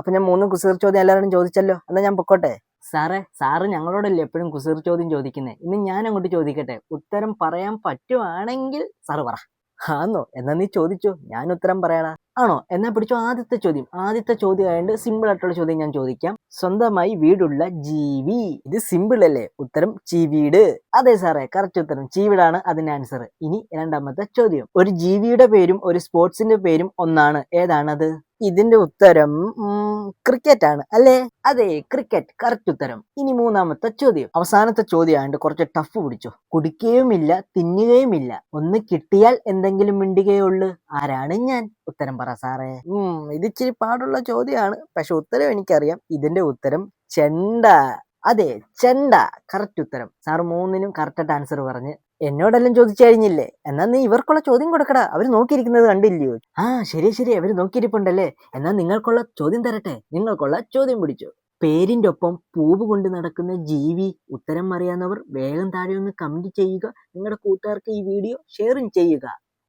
അപ്പൊ ഞാൻ 3 കുസൃതി ചോദ്യം എല്ലാവരോടും ചോദിച്ചല്ലോ, എന്നാ ഞാൻ പൊക്കോട്ടെ? സാറ് ഞങ്ങളോടല്ലേ എപ്പോഴും കുസൃതി ചോദ്യം ചോദിക്കുന്നത്, ഇന്ന് ഞാൻ അങ്ങോട്ട് ചോദിക്കട്ടെ? ഉത്തരം പറയാൻ പറ്റുവാണെങ്കിൽ സാറ് പറ. ആന്നോ? എന്നാ നീ ചോദിച്ചോ, ഞാൻ ഉത്തരം പറയാടാ. ആണോ? എന്നാ പിടിച്ചോ ആദ്യത്തെ ചോദ്യം. ആദ്യത്തെ ചോദ്യം ആയതുകൊണ്ട് സിമ്പിൾ ആയിട്ടുള്ള ചോദ്യം ഞാൻ ചോദിക്കാം. സ്വന്തമായി വീടുള്ള ജീവി. ഇത് സിമ്പിൾ അല്ലേ? ഉത്തരം ചീവീട്. അതെ സാറേ, കറക്റ്റ് ഉത്തരം ചീവീടാണ് അതിന്റെ ആൻസർ. ഇനി രണ്ടാമത്തെ ചോദ്യം. ഒരു ജീവിയുടെ പേരും ഒരു സ്പോർട്സിന്റെ പേരും ഒന്നാണ്, ഏതാണത്? ഇതിന്റെ ഉത്തരം ക്രിക്കറ്റ് ആണ് അല്ലേ? അതെ, ക്രിക്കറ്റ് കറക്റ്റ് ഉത്തരം. ഇനി മൂന്നാമത്തെ ചോദ്യം. അവസാനത്തെ ചോദ്യം ആയതുകൊണ്ട് കുറച്ച് ടഫ് പിടിച്ചോ. കുടിക്കുകയുമില്ല തിന്നുകയുമില്ല, ഒന്ന് കിട്ടിയാൽ എന്തെങ്കിലും മിണ്ടുകയുള്ളു, ആരാണ് ഞാൻ? ഉത്തരം പറ സാറേ. ഇത് ഇച്ചിരി പാടുള്ള ചോദ്യമാണ്, പക്ഷെ ഉത്തരം എനിക്കറിയാം. ഇതിന്റെ ഉത്തരം ചെണ്ട. അതെ, ചെണ്ട കറക്റ്റ് ഉത്തരം. സാറ് 3നും കറക്റ്റായിട്ട് ആൻസർ പറഞ്ഞ് എന്നോടെല്ലാം ചോദിച്ചു കഴിഞ്ഞില്ലേ? എന്നാ നീ ഇവർക്കുള്ള ചോദ്യം കൊടുക്കടാ, അവര് നോക്കിയിരിക്കുന്നത് കണ്ടില്ലയോ? ശരി, അവര് നോക്കിയിരിപ്പുണ്ടല്ലേ. എന്നാ നിങ്ങൾക്കുള്ള ചോദ്യം തരട്ടെ. നിങ്ങൾക്കുള്ള ചോദ്യം പിടിച്ചു. പേരിന്റെ ഒപ്പം പൂവ് കൊണ്ട് നടക്കുന്ന ജീവി. ഉത്തരം അറിയാവുന്നവർ വേഗം താഴെ ഒന്ന് കമന്റ് ചെയ്യുക. നിങ്ങളുടെ കൂട്ടുകാർക്ക് ഈ വീഡിയോ ഷെയറും ചെയ്യുക.